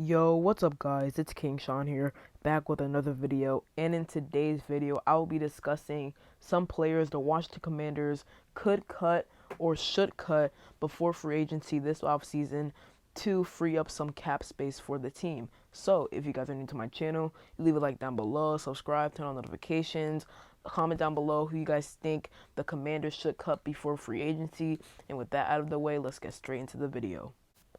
Yo, what's up guys? It's King Sean here, back with another video, and in today's video, I will be discussing some players the Washington Commanders could cut or should cut before free agency this offseason to free up some cap space for the team. So, if you guys are new to my channel, leave a like down below, subscribe, turn on notifications, comment down below who you guys think the Commanders should cut before free agency, and with that out of the way, let's get straight into the video.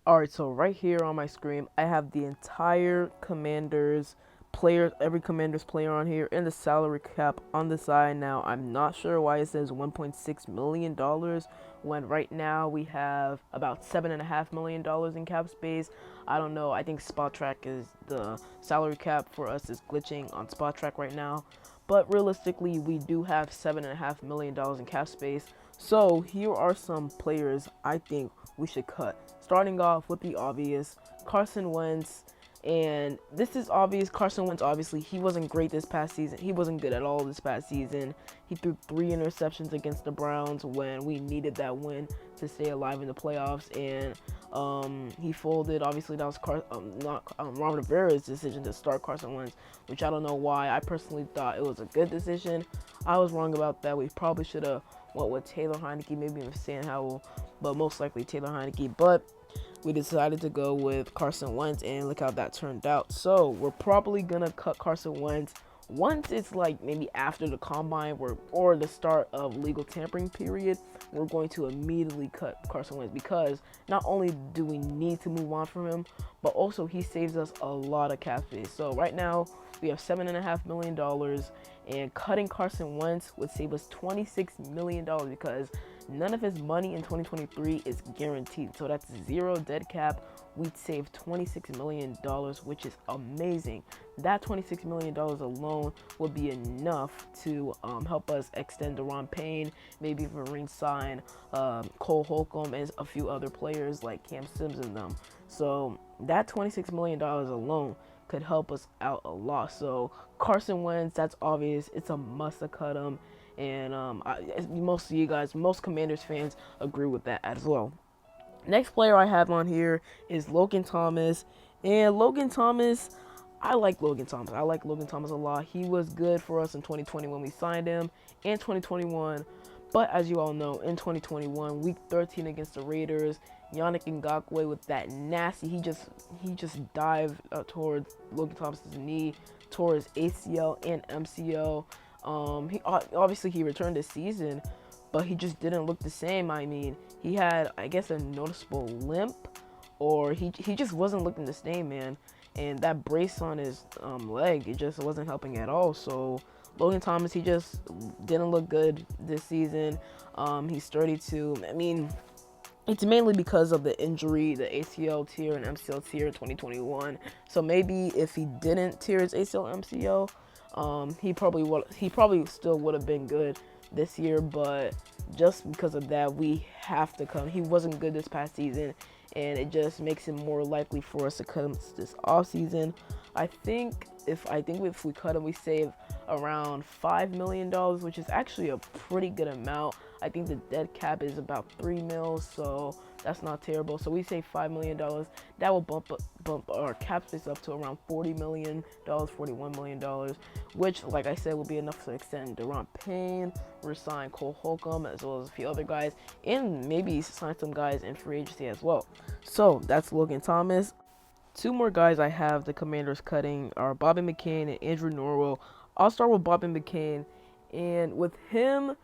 Alright, so right here on my screen, I have the entire Commanders players, every Commanders player on here, and the salary cap on the side. Now, I'm not sure why it says $1.6 million when right now we have about $7.5 million in cap space. I don't know. I think Spotrac is the salary cap for us is glitching on Spotrac right now. But realistically, we do have $7.5 million in cap space. So here are some players I think we should cut. Starting off with the obvious, Carson Wentz. And this is obvious. Carson Wentz, obviously, he wasn't great this past season. He wasn't good at all this past season. He threw 3 interceptions against the Browns when we needed that win to stay alive in the playoffs. And he folded. Obviously, that was not Ron Rivera's decision to start Carson Wentz, which I don't know why. I personally thought it was a good decision. I was wrong about that. We probably should have went with Taylor Heinicke, maybe with Sam Howell, but most likely Taylor Heinicke. But we decided to go with Carson Wentz, and look how that turned out. So we're probably gonna cut Carson Wentz once it's like maybe after the combine or the start of legal tampering period. We're going to immediately cut Carson Wentz because not only do we need to move on from him, but also he saves us a lot of cap space. So right now we have $7.5 million, and cutting Carson Wentz would save us $26 million because none of his money in 2023 is guaranteed. So that's 0 dead cap. We'd save $26 million, which is amazing. That $26 million alone would be enough to help us extend Daron Payne, maybe even re-sign Cole Holcomb and a few other players like Cam Sims and them. So that $26 million alone could help us out a lot. So Carson Wentz, that's obvious. It's a must to cut him. And most of you guys, most Commanders fans agree with that as well. Next player I have on here is Logan Thomas. And Logan Thomas, I like Logan Thomas. I like Logan Thomas a lot. He was good for us in 2020 when we signed him, and 2021. But as you all know, in 2021, week 13 against the Raiders, Yannick Ngakoue with that nasty, he just dived towards Logan Thomas's knee, tore his ACL and MCL. He returned this season, but he just didn't look the same. I mean, he had, I guess, a noticeable limp, or he just wasn't looking the same, man. And that brace on his leg, it just wasn't helping at all. So Logan Thomas, he just didn't look good this season. He's 32. I mean, it's mainly because of the injury, the ACL tear and MCL tear in 2021. So maybe if he didn't tear his ACL MCL, he probably still would have been good this year. But just because of that, we have to cut him. He wasn't good this past season, and it just makes it more likely for us to cut him this off season. I think if we cut him, we save around $5 million, which is actually a pretty good amount. I think the dead cap is about $3 million, so that's not terrible. So we save $5 million. That will bump our cap space up to around $40 million, $41 million, which, like I said, will be enough to extend Daron Payne, resign Cole Holcomb, as well as a few other guys, and maybe sign some guys in free agency as well. So that's Logan Thomas. 2 more guys I have the Commanders cutting are Bobby McCain and Andrew Norwell. I'll start with Bobby McCain, and with him,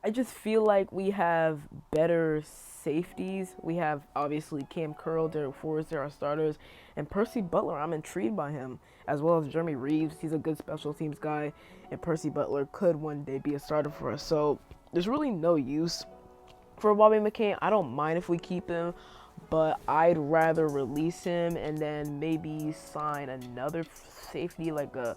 I just feel like we have better safeties. We have, obviously, Cam Curl, Derek Forrester, our starters, and Percy Butler. I'm intrigued by him, as well as Jeremy Reeves. He's a good special teams guy, and Percy Butler could one day be a starter for us. So there's really no use for Bobby McCain. I don't mind if we keep him, but I'd rather release him and then maybe sign another safety, like an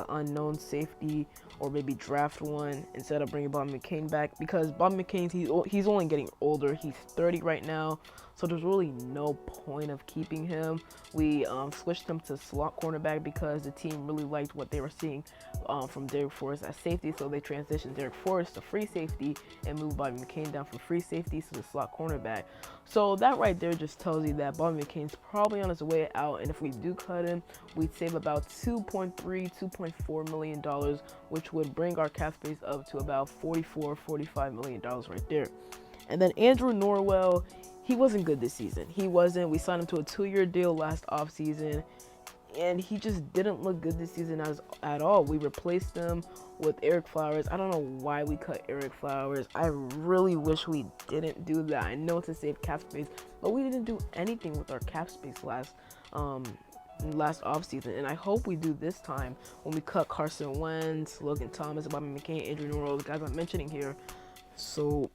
unknown safety, or maybe draft one instead of bringing Bobby McCain back, because Bobby McCain, he's only getting older. He's 30 right now, so there's really no point of keeping him. We switched him to slot cornerback because the team really liked what they were seeing from Darrick Forrest at safety, so they transitioned Darrick Forrest to free safety and moved Bobby McCain down from free safety to the slot cornerback. So that right there just tells you that Bobby McCain's probably on his way out, and if we do cut him, we'd save about $2.4 million, which would bring our cap space up to about $45 million right there. And then Andrew Norwell, he wasn't good this season. He wasn't. We signed him to a 2-year deal last offseason, and he just didn't look good this season at all. We replaced him with Ereck Flowers. I don't know why we cut Ereck Flowers. I really wish we didn't do that. I know to save cap space, but we didn't do anything with our cap space last offseason, and I hope we do this time when we cut Carson Wentz, Logan Thomas, Bobby McCain, Andrew Norwell, the guys I'm mentioning here. So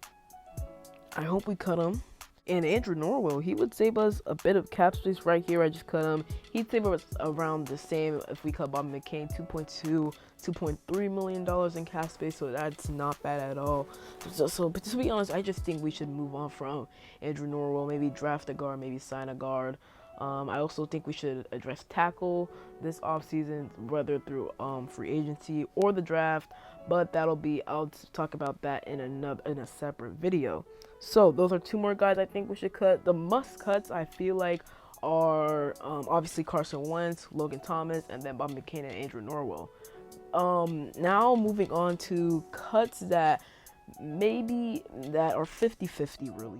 I hope we cut him. And Andrew Norwell, he would save us a bit of cap space right here. I just cut him. He'd save us around the same if we cut Bobby McCain, $2.3 million in cap space, so that's not bad at all. But to be honest, I just think we should move on from Andrew Norwell, maybe draft a guard, maybe sign a guard. I also think we should address tackle this offseason, whether through free agency or the draft, but I'll talk about that in a separate video. So those are 2 more guys I think we should cut. The must cuts I feel like are obviously Carson Wentz, Logan Thomas, and then Bob McCain and Andrew Norwell. Now moving on to cuts that are 50-50 really.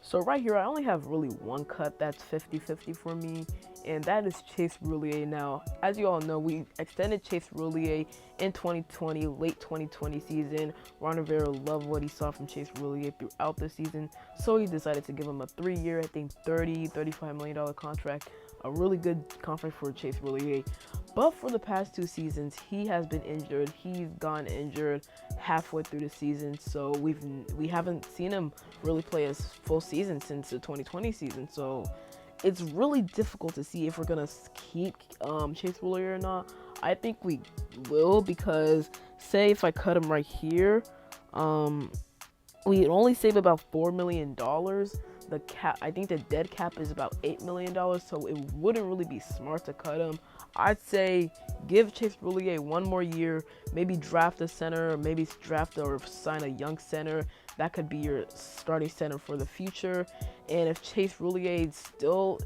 So right here, I only have really one cut that's 50-50 for me, and that is Chase Roullier. Now, as you all know, we extended Chase Roullier in 2020, late 2020 season. Ron Rivera loved what he saw from Chase Roullier throughout the season, so he decided to give him a 3-year, I think $35 million contract. A really good contract for Chase Roullier. But for the past 2 seasons, he has been injured. He's gone injured halfway through the season, so we haven't seen him really play a full season since the 2020 season. So it's really difficult to see if we're gonna keep Chase Roullier or not. I think we will, because say if I cut him right here, we only save about $4 million. The cap, I think the dead cap is about $8 million, so it wouldn't really be smart to cut him. I'd say give Chase Roullier 1 more year, maybe draft a center, or maybe draft or sign a young center. That could be your starting center for the future. And if Chase Roullier still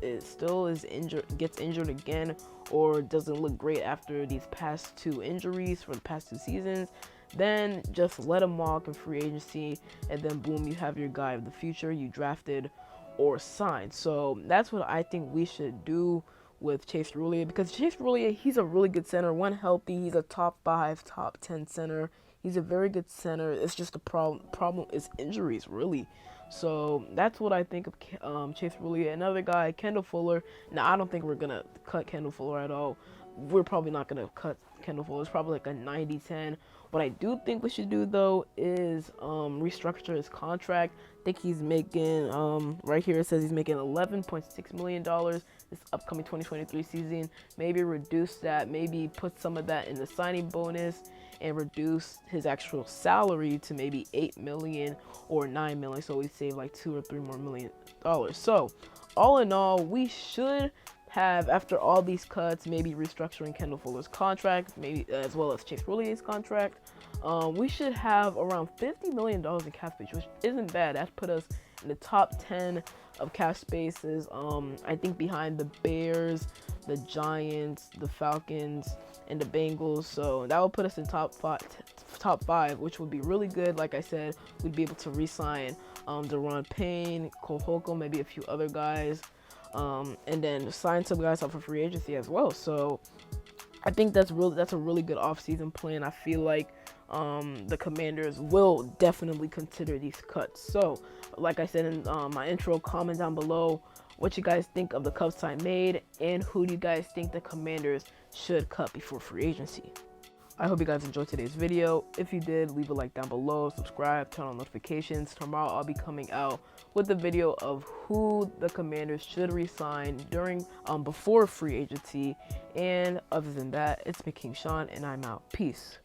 is injured, gets injured again, or doesn't look great after these past 2 injuries for the past 2 seasons, then just let him walk in free agency, and then boom, you have your guy of the future you drafted or signed. So that's what I think we should do with Chase Roullier, because Chase Roullier, he's a really good center. When healthy, he's a top 5, top 10 center. He's a very good center. It's just the problem is injuries, really. So that's what I think of Chase Roullier. Another guy, Kendall Fuller. Now, I don't think we're going to cut Kendall Fuller at all. We're probably not going to cut Kendall Fuller. It's probably like a 90-10. What I do think we should do, though, is restructure his contract. I think he's making, right here it says he's making $11.6 million this upcoming 2023 season. Maybe reduce that, maybe put some of that in the signing bonus, and reduce his actual salary to maybe $8 million or $9 million, so we save like $2 or $3 more million. So all in all, we should have, after all these cuts, maybe restructuring Kendall Fuller's contract, maybe as well as Chase Roulier's contract, we should have around $50 million in cap space, which isn't bad. That put us in the top 10 of cap spaces, I think behind the Bears, the Giants, the Falcons, and the Bengals. So that will put us in top five, which would be really good. Like I said, we'd be able to re-sign Daron Payne, Cole Holcomb, maybe a few other guys, and then sign some guys up for free agency as well. So I think that's a really good offseason plan. I feel like the Commanders will definitely consider these cuts. So like I said in my intro, comment down below what you guys think of the cuts I made, and who do you guys think the Commanders should cut before free agency. I hope you guys enjoyed today's video. If you did, leave a like down below, subscribe, turn on notifications. Tomorrow I'll be coming out with a video of who the Commanders should re-sign before free agency. And other than that, it's me, King Sean, and I'm out. Peace.